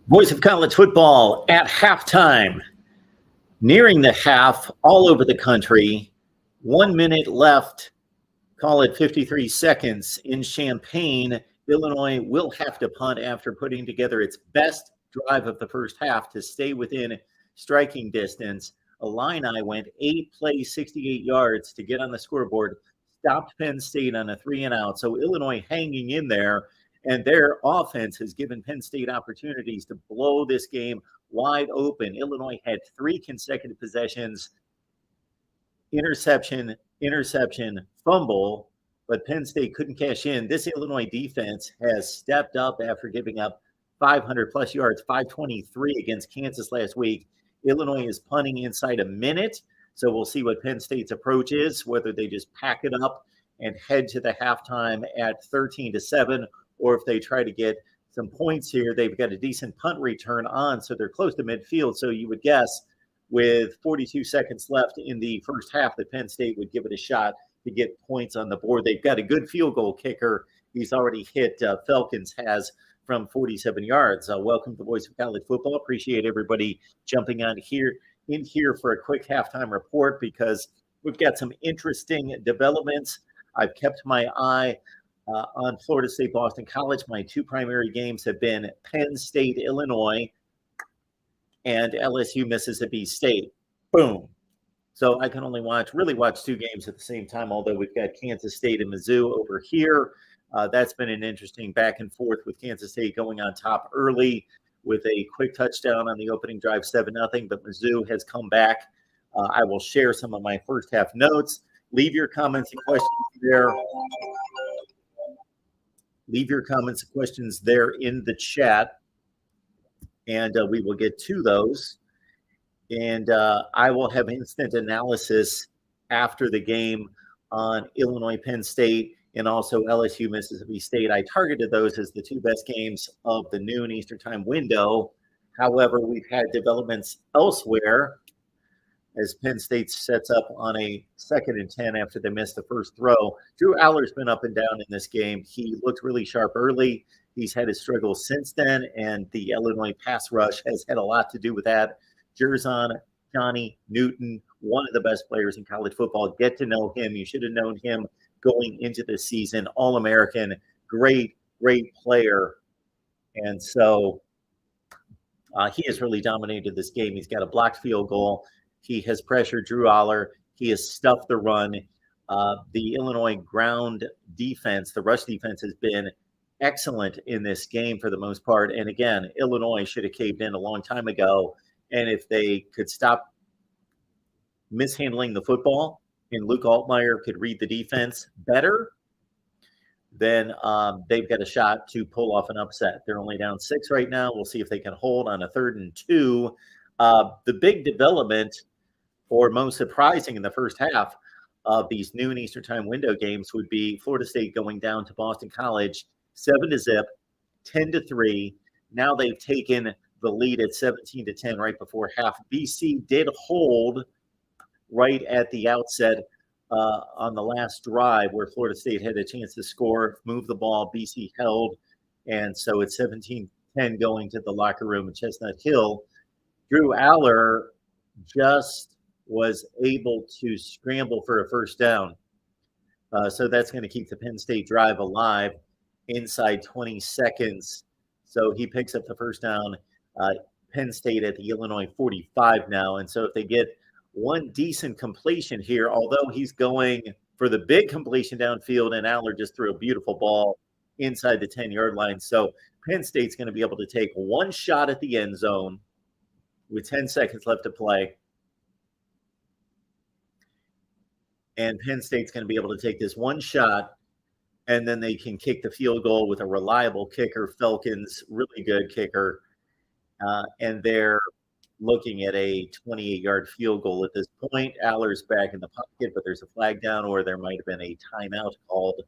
Voice of college football at halftime. Nearing the half all over the country. 1 minute left. Call it 53 seconds in Champaign. Illinois will have to punt after putting together its best drive of the first half to stay within striking distance. Illini went 8 plays, 68 yards to get on the scoreboard, stopped Penn State on a 3-and-out. So Illinois hanging in there, and their offense has given Penn State opportunities to blow this game wide open. Illinois had 3 consecutive possessions, interception, fumble, but Penn State couldn't cash in. This Illinois defense has stepped up after giving up 500-plus yards, 523 against Kansas last week. Illinois is punting inside a minute, so we'll see what Penn State's approach is, whether they just pack it up and head to the halftime at 13-7, or if they try to get some points here. They've got a decent punt return on, so they're close to midfield. So you would guess with 42 seconds left in the first half that Penn State would give it a shot to get points on the board. They've got a good field goal kicker. He's already hit, Felkins has, from 47 yards. Welcome to the Voice of College Football. Appreciate everybody jumping on here for a quick halftime report because we've got some interesting developments. I've kept my eye on Florida State, Boston College. My 2 primary games have been Penn State, Illinois, and LSU, Mississippi State. Boom. So I can only really watch 2 games at the same time, although we've got Kansas State and Mizzou over here. That's been an interesting back and forth with Kansas State going on top early with a quick touchdown on the opening drive, 7-0, but Mizzou has come back. I will share some of my first half notes. Leave your comments and questions there. Leave your comments and questions there in the chat, and we will get to those. And I will have instant analysis after the game on Illinois, Penn State, and also LSU, Mississippi State. I targeted those as the 2 best games of the noon Eastern time window. However, we've had developments elsewhere as Penn State sets up on a 2nd and 10 after they missed the first throw. Drew Aller's been up and down in this game. He looked really sharp early. He's had his struggles since then, and the Illinois pass rush has had a lot to do with that. Jerzon, Johnny Newton, one of the best players in college football. Get to know him. You should have known him going into the season. All-American, great player. And so he has really dominated this game. He's got a blocked field goal. He has pressured Drew Aller. He has stuffed the run. The Illinois ground defense, the rush defense, has been excellent in this game for the most part. And again, Illinois should have caved in a long time ago. And if they could stop mishandling the football and Luke Altmaier could read the defense better, then they've got a shot to pull off an upset. They're only down 6 right now. We'll see if they can hold on a 3rd and 2. The big development, or most surprising in the first half of these noon Eastern time window games, would be Florida State going down to Boston College 7-0, 10-3. Now they've taken the lead at 17-10 right before half. BC did hold right at the outset on the last drive where Florida State had a chance to score, move the ball. BC held, and so it's 17-10 going to the locker room at Chestnut Hill. Drew Aller just was able to scramble for a first down. So that's going to keep the Penn State drive alive inside 20 seconds. So he picks up the first down. Penn State at the Illinois 45 now. And so if they get one decent completion here, although he's going for the big completion downfield, and Aller just threw a beautiful ball inside the 10-yard line. So Penn State's going to be able to take one shot at the end zone with 10 seconds left to play. And Penn State's going to be able to take this one shot, and then they can kick the field goal with a reliable kicker, Felkins, really good kicker. And they're looking at a 28-yard field goal at this point. Aller's back in the pocket, but there's a flag down, or there might have been a timeout called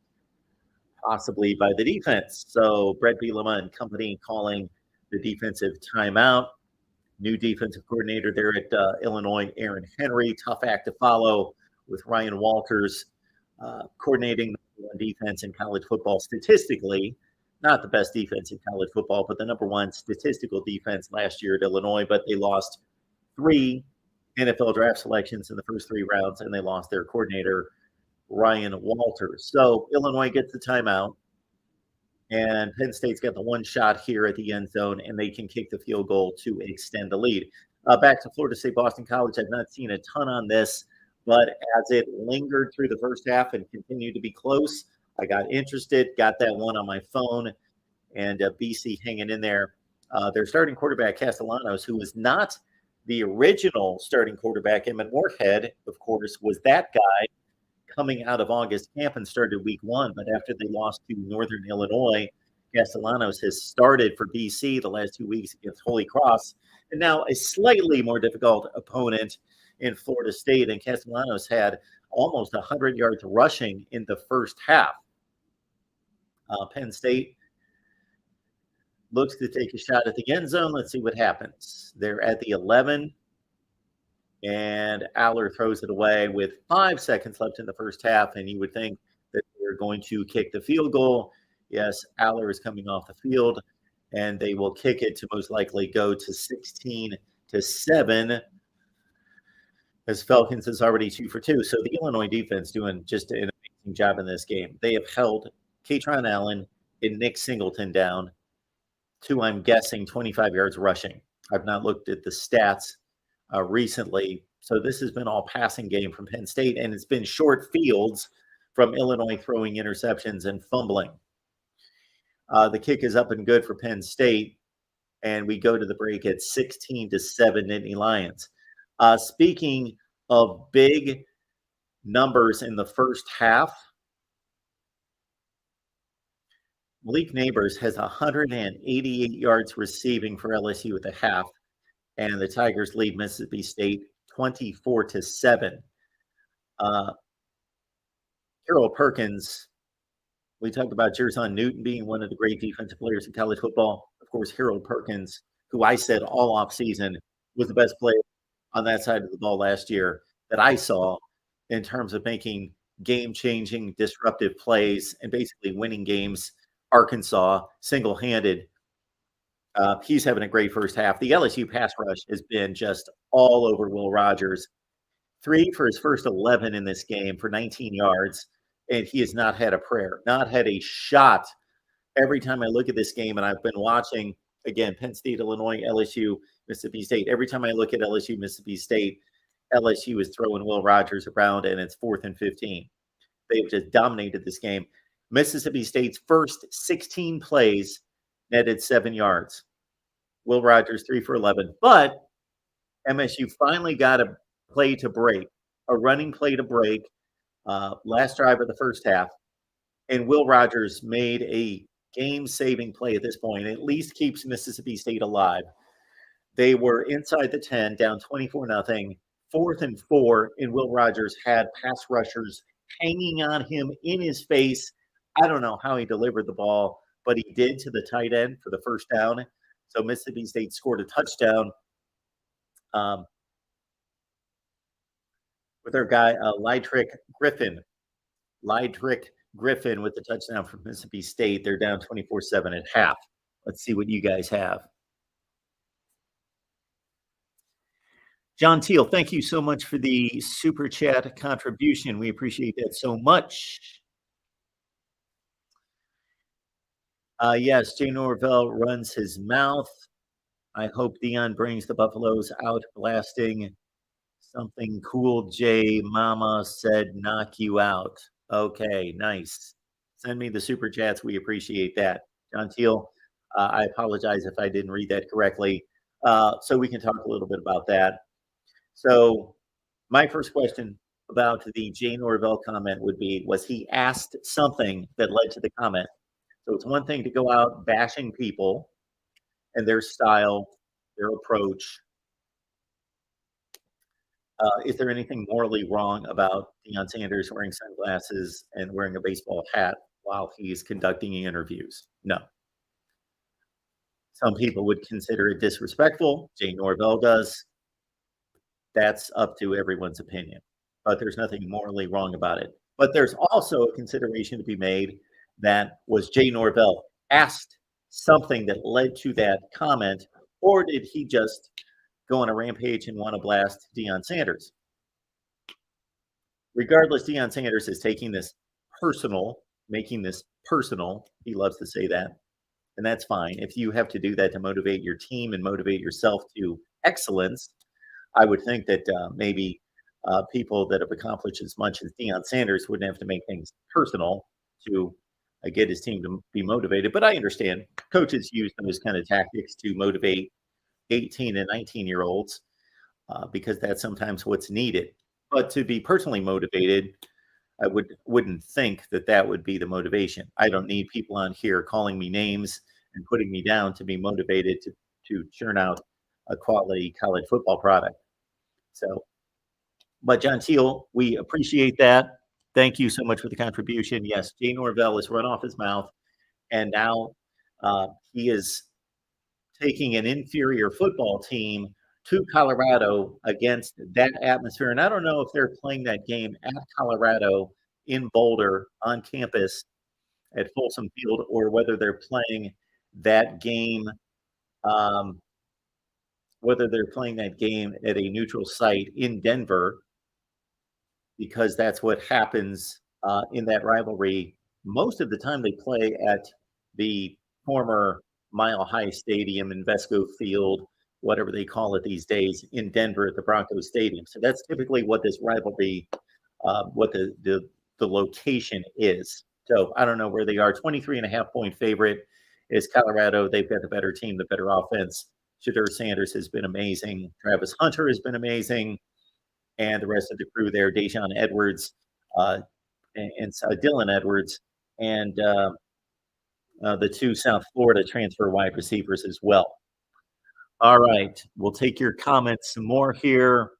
possibly by the defense. So Brett Bielema and company calling the defensive timeout. New defensive coordinator there at Illinois, Aaron Henry. Tough act to follow with Ryan Walters coordinating defense in college football statistically. Not the best defense in college football, but the number one statistical defense last year at Illinois. But they lost 3 NFL draft selections in the first 3 rounds, and they lost their coordinator, Ryan Walters. So Illinois gets the timeout, and Penn State's got the one shot here at the end zone, and they can kick the field goal to extend the lead. Back to Florida State Boston College. I've not seen a ton on this, but as it lingered through the first half and continued to be close, I got interested, got that one on my phone, and BC hanging in there. Their starting quarterback, Castellanos, who was not the original starting quarterback, Emmett Moorhead, of course, was that guy coming out of August camp and started week 1. But after they lost to Northern Illinois, Castellanos has started for BC the last 2 weeks against Holy Cross, and now a slightly more difficult opponent in Florida State. And Castellanos had almost 100 yards rushing in the first half. Penn State looks to take a shot at the end zone. Let's see what happens. They're at the 11, and Aller throws it away with 5 seconds left in the first half, and you would think that they're going to kick the field goal. Yes, Aller is coming off the field, and they will kick it to most likely go to 16-7, as Falcons is already 2 for 2. So the Illinois defense doing just an amazing job in this game. They have held Katron Allen and Nick Singleton down to, I'm guessing, 25 yards rushing. I've not looked at the stats recently. So this has been all passing game from Penn State, and it's been short fields from Illinois throwing interceptions and fumbling. The kick is up and good for Penn State, and we go to the break at 16-7 Nittany Lions. Speaking of big numbers in the first half, Malik Neighbors has 188 yards receiving for LSU at the half, and the Tigers lead Mississippi State 24-7. Harold Perkins, we talked about Jerson Newton being one of the great defensive players in college football. Of course, Harold Perkins, who I said all offseason was the best player on that side of the ball last year that I saw in terms of making game-changing, disruptive plays and basically winning games. Arkansas, single-handed. He's having a great first half. The LSU pass rush has been just all over Will Rogers. 3 for his first 11 in this game for 19 yards, and he has not had a prayer, not had a shot. Every time I look at this game, and I've been watching, again, Penn State, Illinois, LSU, Mississippi State. Every time I look at LSU, Mississippi State, LSU is throwing Will Rogers around, and it's 4th and 15. They've just dominated this game. Mississippi State's first 16 plays netted 7 yards. Will Rogers 3 for 11. But MSU finally got a play to break, a running play to break, last drive of the first half. And Will Rogers made a game-saving play at this point. At least keeps Mississippi State alive. They were inside the 10, down 24-0, 4th and 4, and Will Rogers had pass rushers hanging on him in his face. I don't know how he delivered the ball, but he did to the tight end for the first down. So Mississippi State scored a touchdown with their guy, Lydrick Griffin. Lydrick Griffin with the touchdown from Mississippi State. They're down 24-7 at half. Let's see what you guys have. John Teal, thank you so much for the Super Chat contribution. We appreciate that so much. Yes, Jay Norvell runs his mouth. I hope Dion brings the Buffaloes out blasting something cool. Jay Mama said, knock you out. Okay, nice. Send me the Super Chats. We appreciate that. John Teal, I apologize if I didn't read that correctly. So we can talk a little bit about that. So my first question about the Jay Norvell comment would be, was he asked something that led to the comment? So it's one thing to go out bashing people and their style, their approach. Is there anything morally wrong about Deion Sanders wearing sunglasses and wearing a baseball hat while he's conducting interviews? No. Some people would consider it disrespectful. Jay Norvell does. That's up to everyone's opinion. But there's nothing morally wrong about it. But there's also a consideration to be made that was Jay Norvell asked something that led to that comment, or did he just go on a rampage and want to blast Deion Sanders? Regardless, Deion Sanders is taking this personal, making this personal. He loves to say that. And that's fine. If you have to do that to motivate your team and motivate yourself to excellence, I would think that maybe people that have accomplished as much as Deion Sanders wouldn't have to make things personal to get his team to be motivated. But I understand coaches use those kind of tactics to motivate 18 and 19-year-olds because that's sometimes what's needed. But to be personally motivated, I wouldn't think that that would be the motivation. I don't need people on here calling me names and putting me down to be motivated to churn out a quality college football product. So, but John Teal, we appreciate that. Thank you so much for the contribution. Yes, Jay Norvell has run off his mouth, and now he is taking an inferior football team to Colorado against that atmosphere. And I don't know if they're playing that game at Colorado in Boulder on campus at Folsom Field, or whether they're playing that game, at a neutral site in Denver, because that's what happens in that rivalry. Most of the time they play at the former Mile High Stadium, Invesco Field, whatever they call it these days, in Denver at the Broncos Stadium. So that's typically what this rivalry, what the location is. So I don't know where they are. 23.5-point favorite is Colorado. They've got the better team, the better offense. Shedeur Sanders has been amazing. Travis Hunter has been amazing. And the rest of the crew there, Dejon Edwards and Dylan Edwards, and the two South Florida transfer wide receivers as well. All right, we'll take your comments some more here.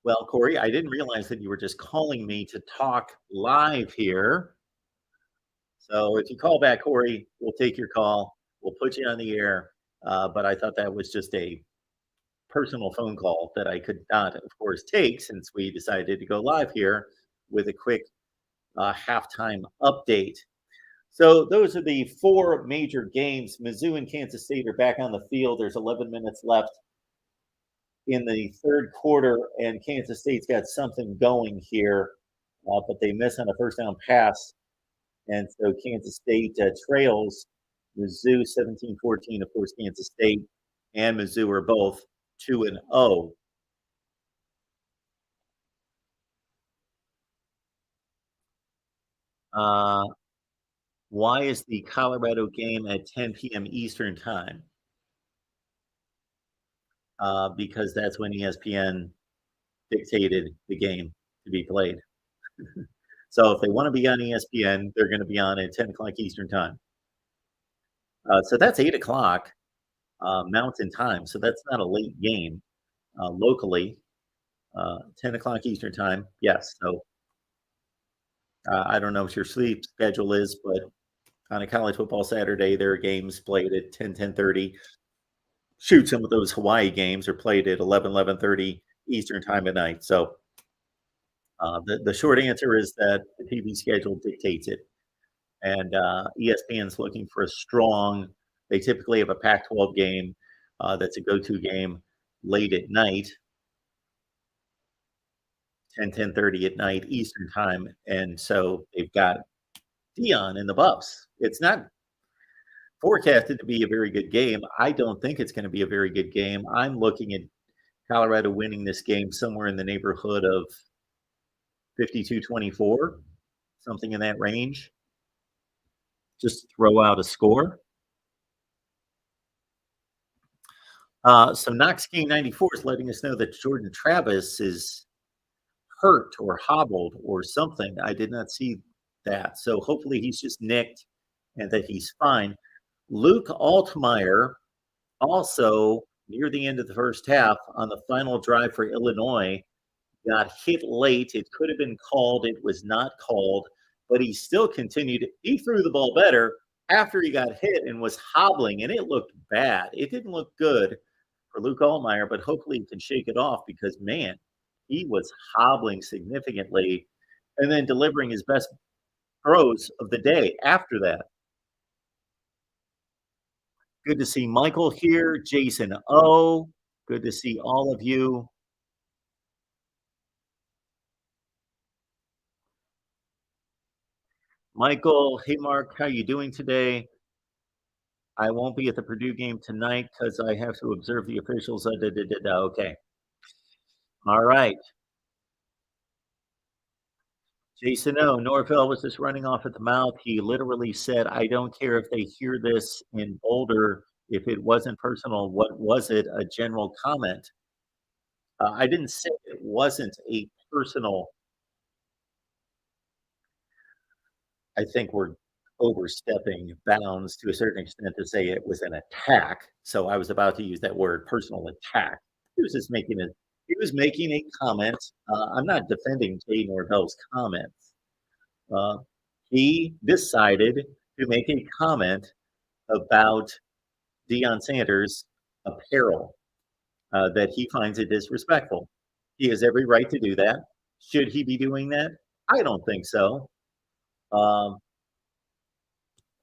Well, Corey, I didn't realize that you were just calling me to talk live here. So if you call back, Corey, we'll take your call. We'll put you on the air. But I thought that was just a personal phone call that I could not, of course, take since we decided to go live here with a quick halftime update. So those are the four major games. Mizzou and Kansas State are back on the field. There's 11 minutes left in the third quarter, and Kansas State's got something going here, but they miss on a first down pass. And so Kansas State trails Mizzou 17-14. Of course, Kansas State and Mizzou are both 2-0. Why is the Colorado game at 10 p.m. Eastern time? Because that's when ESPN dictated the game to be played. So if they want to be on ESPN, they're going to be on at 10 o'clock Eastern time. So that's 8 o'clock Mountain time. So that's not a late game locally. 10 o'clock Eastern time. Yes. So I don't know what your sleep schedule is, but on a college football Saturday, there are games played at 10, 10:30. Shoot, some of those Hawaii games are played at 11, 11:30 Eastern time at night. So the short answer is that the TV schedule dictates it. And ESPN's looking for a strong, they typically have a Pac-12 game that's a go-to game late at night, 10, 10:30 at night Eastern time. And so they've got Deion and the Buffs. It's not forecasted to be a very good game. I don't think it's going to be a very good game. I'm looking at Colorado winning this game somewhere in the neighborhood of 52-24, something in that range. Just throw out a score. So Knox King 94 is letting us know that Jordan Travis is hurt or hobbled or something. I did not see that. So hopefully he's just nicked and that he's fine. Luke Altmaier, also near the end of the first half on the final drive for Illinois, got hit late. It could have been called. It was not called, but he still continued. He threw the ball better after he got hit and was hobbling, and it looked bad. It didn't look good for Luke Altmaier, but hopefully he can shake it off because, man, he was hobbling significantly and then delivering his best throws of the day after that. Good to see Michael here, Jason O. Good to see all of you. Michael, hey Mark, how you doing today? I won't be at the Purdue game tonight because I have to observe the officials. Okay. All right. Jason O. Norvell was just running off at the mouth. He literally said, I don't care if they hear this in Boulder. If it wasn't personal, what was it? A general comment. I didn't say it wasn't a personal. I think we're overstepping bounds to a certain extent to say it was an attack. So I was about to use that word, personal attack. He was just making a he was making a comment. I'm not defending Jay Norvell's comments. Uh, he decided to make a comment about Deion Sanders' apparel that he finds it disrespectful. He has every right to do that. Should he be doing that? I don't think so. Um,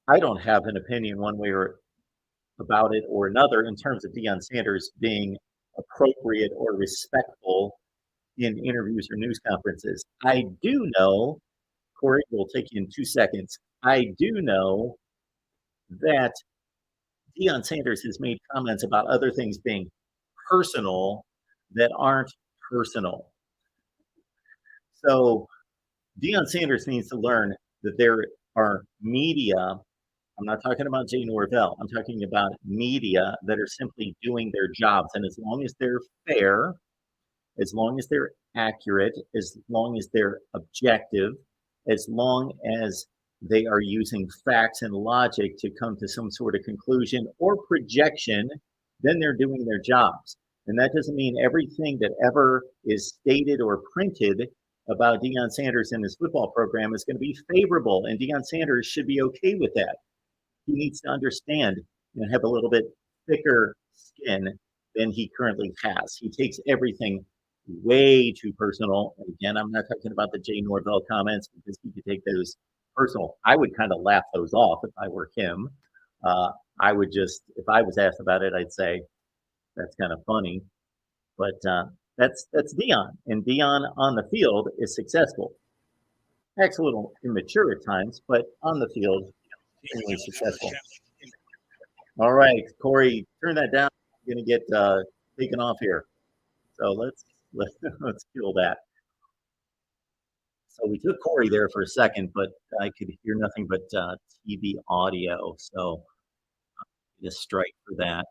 I don't have an opinion one way or about it or another in terms of Deion Sanders being appropriate or respectful in interviews or news conferences. I do know, Corey, will take you in 2 seconds. I do know that Deion Sanders has made comments about other things being personal that aren't personal. So Deion Sanders needs to learn that there are media. I'm not talking about Jay Norvell. I'm talking about media that are simply doing their jobs. And as long as they're fair, as long as they're accurate, as long as they're objective, as long as they are using facts and logic to come to some sort of conclusion or projection, then they're doing their jobs. And that doesn't mean everything that ever is stated or printed about Deion Sanders and his football program is going to be favorable. And Deion Sanders should be okay with that. He needs to understand and have a little bit thicker skin than he currently has. He takes everything way too personal. And again, I'm not talking about the Jay Norvell comments because he could take those personal. I would kind of laugh those off if I were him. I would just, if I was asked about it, I'd say that's kind of funny. But that's Deion, and Deion on the field is successful. Acts a little immature at times, but on the field, extremely successful. All right, Corey, turn that down. I'm going to get taken off here. So let's kill that. So we took Corey there for a second, but I could hear nothing but TV audio. So just strike for that.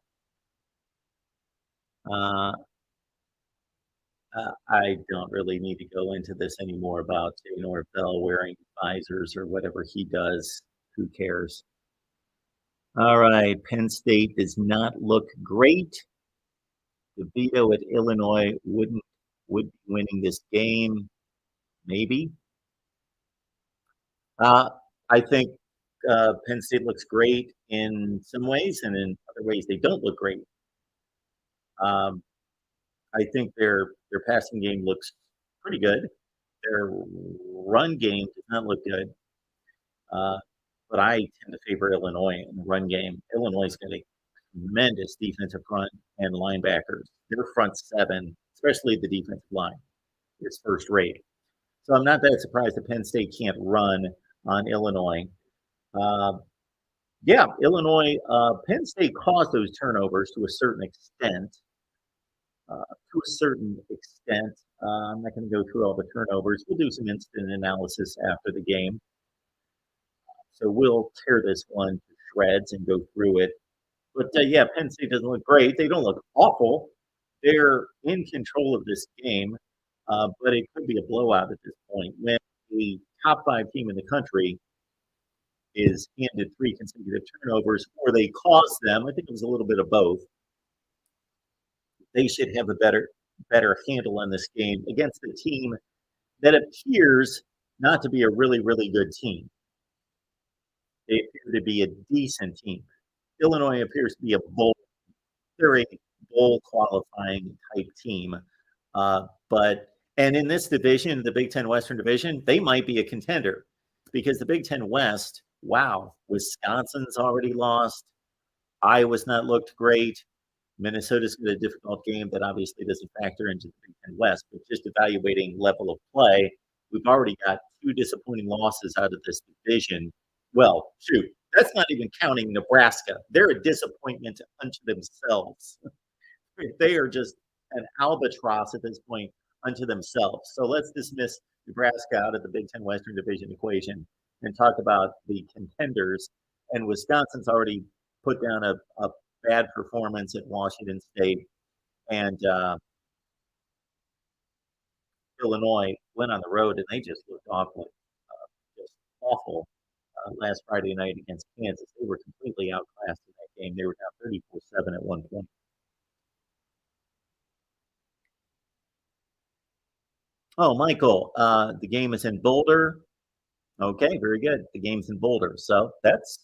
I don't really need to go into this anymore about Jay Norvell wearing visors or whatever he does. Who cares? All right, Penn State does not look great. DeVito at Illinois would be winning this game, maybe. I think Penn State looks great in some ways, and in other ways they don't look great. I think their passing game looks pretty good. Their run game does not look good. But I tend to favor Illinois in the run game. Illinois has got a tremendous defensive front and linebackers. Their front seven, especially the defensive line, is first rate. So I'm not that surprised that Penn State can't run on Illinois. Yeah, Illinois, Penn State caused those turnovers to a certain extent. I'm not going to go through all the turnovers. We'll do some instant analysis after the game. So we'll tear this one to shreds and go through it. But yeah, Penn State doesn't look great. They don't look awful. They're in control of this game, but it could be a blowout at this point. When the top 5 team in the country is handed 3 consecutive turnovers, or they cause them, I think it was a little bit of both. They should have a better handle on this game against a team that appears not to be a really, really good team. They appear to be a decent team. Illinois appears to be they're a bowl qualifying type team. But And in this division, the Big Ten Western Division, they might be a contender because the Big Ten West, wow, Wisconsin's already lost. Iowa's not looked great. Minnesota's got a difficult game that obviously doesn't factor into the Big Ten West, but just evaluating level of play, we've already got 2 disappointing losses out of this division. Well, shoot, that's not even counting Nebraska. They're a disappointment unto themselves. They are just an albatross at this point unto themselves. So let's dismiss Nebraska out of the Big Ten Western Division equation and talk about the contenders. And Wisconsin's already put down a bad performance at Washington State, and Illinois went on the road and they just looked awful, just awful last Friday night against Kansas. They were completely outclassed in that game. They were down 34-7 at one point. Oh, Michael, the game is in Boulder. Okay, very good. The game's in Boulder, so that's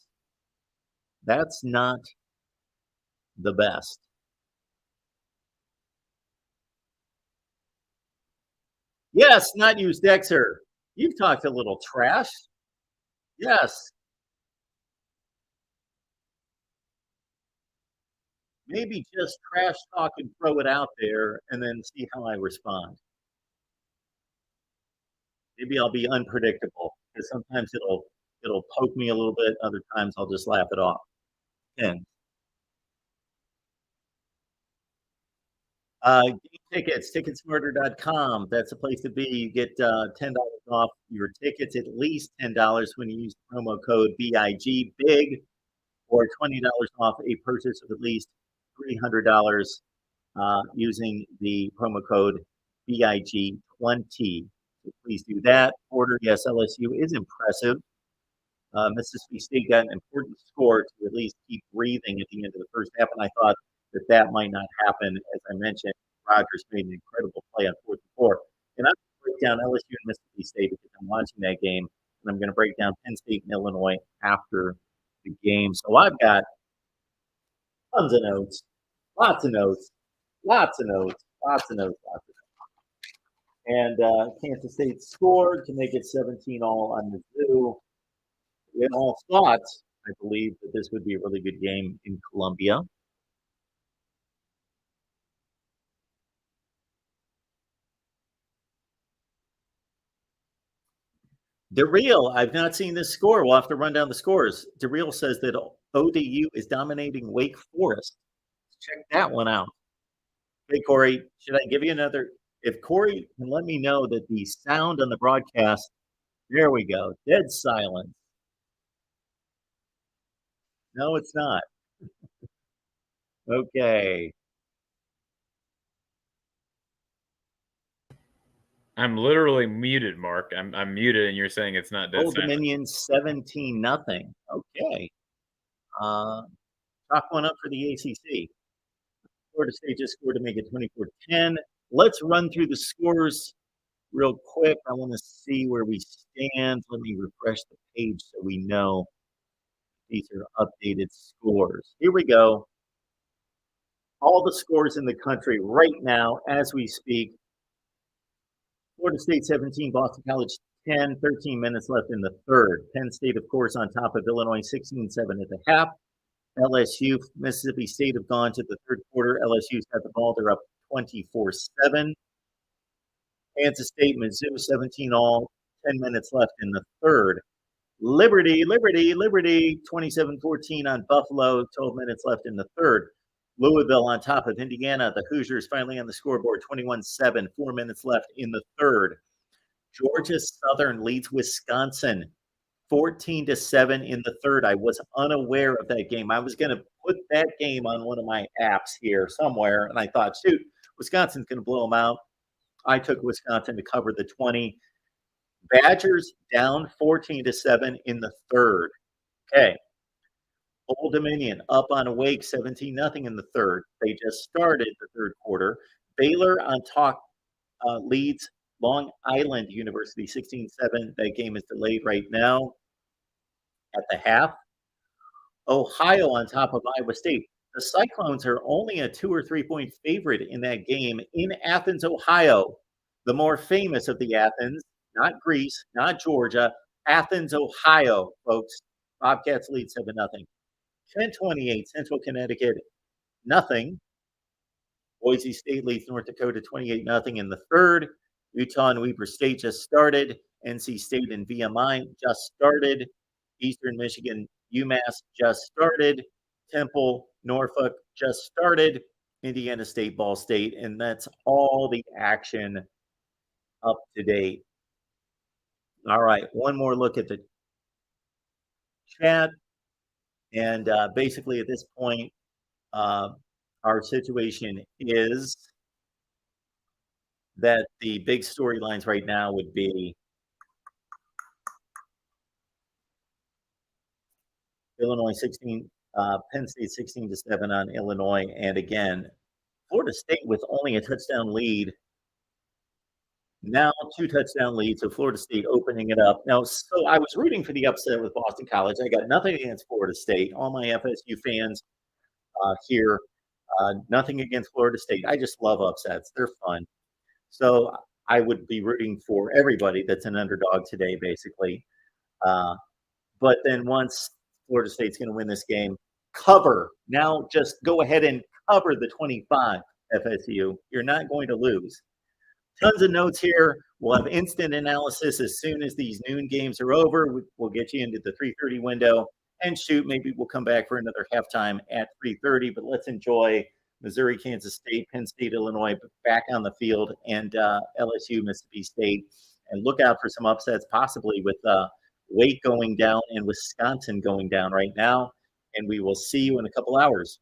not the best. Yes, not use Dexter. You've talked a little trash. Yes, maybe just trash talk and throw it out there and then see how I respond. Maybe I'll be unpredictable because sometimes it'll poke me a little bit. Other times I'll just laugh it off. And game tickets, ticketsmarter.com. That's the place to be. You get $10 off your tickets, at least $10 when you use the promo code BIG BIG, or $20 off a purchase of at least $300 using the promo code BIG20. So please do that. Order, yes, LSU is impressive. Mississippi State got an important score to at least keep breathing at the end of the first half, and I thought that might not happen. As I mentioned, Rogers made an incredible play on 4th and 4. And I'm going to break down LSU and Mississippi State because I'm watching that game, and I'm going to break down Penn State and Illinois after the game. So I've got tons of notes, lots of notes, lots of notes, lots of notes, lots of notes. And Kansas State scored to make it 17 all on Mizzou. We all thought, I believe, that this would be a really good game in Columbia. DeReal, I've not seen this score. We'll have to run down the scores. DeReal says that ODU is dominating Wake Forest. Check that one out. Hey, Corey, should I give you another? If Corey can let me know that the sound on the broadcast, there we go, dead silence. No, it's not. Okay. I'm literally muted, Mark. I'm muted, and you're saying it's not dead Old silent. Dominion 17-0. Okay. Chalk one up for the ACC. Florida State just scored to make it 24-10. Let's run through the scores real quick. I want to see where we stand. Let me refresh the page so we know these are updated scores. Here we go. All the scores in the country right now as we speak. Florida State 17, Boston College 10, 13 minutes left in the third. Penn State, of course, on top of Illinois 16-7 at the half. LSU, Mississippi State have gone to the third quarter. LSU's got the ball. They're up 24-7. Kansas State, Mizzou 17 all, 10 minutes left in the third. Liberty 27-14 on Buffalo, 12 minutes left in the third. Louisville on top of Indiana. The Hoosiers finally on the scoreboard, 21-7, 4 minutes left in the third. Georgia Southern leads Wisconsin 14-7 in the third. I was unaware of that game. I was going to put that game on one of my apps here somewhere, and I thought, shoot, Wisconsin's going to blow them out. I took Wisconsin to cover the 20. Badgers down 14-7 in the third. Okay. Old Dominion up on Wake 17-0 in the third. They just started the third quarter. Baylor on top leads Long Island University 16-7. That game is delayed right now at the half. Ohio on top of Iowa State. The Cyclones are only a 2 or 3 point favorite in that game in Athens, Ohio. The more famous of the Athens, not Greece, not Georgia, Athens, Ohio, folks. Bobcats lead 7-0. 10-28, Central Connecticut, nothing. Boise State leads North Dakota 28-0 in the third. Utah and Weber State just started. NC State and VMI just started. Eastern Michigan, UMass just started. Temple, Norfolk just started. Indiana State, Ball State, and that's all the action up to date. All right, one more look at the chat. And basically at this point, our situation is that the big storylines right now would be Illinois 16, Penn State 16-7 on Illinois. And again, Florida State with only a touchdown lead. Now 2 touchdown leads, so Florida State opening it up. Now, so I was rooting for the upset with Boston College. I got nothing against Florida State. All my FSU fans here, nothing against Florida State. I just love upsets. They're fun. So I would be rooting for everybody that's an underdog today, basically. But then once Florida State's going to win this game, cover. Now just go ahead and cover the 25, FSU. You're not going to lose. Tons of notes here. We'll have instant analysis as soon as these noon games are over. We'll get you into the 3:30 window. And shoot, maybe we'll come back for another halftime at 3:30. But let's enjoy Missouri, Kansas State, Penn State, Illinois back on the field, and LSU, Mississippi State. And look out for some upsets, possibly with Wake going down and Wisconsin going down right now. And we will see you in a couple hours.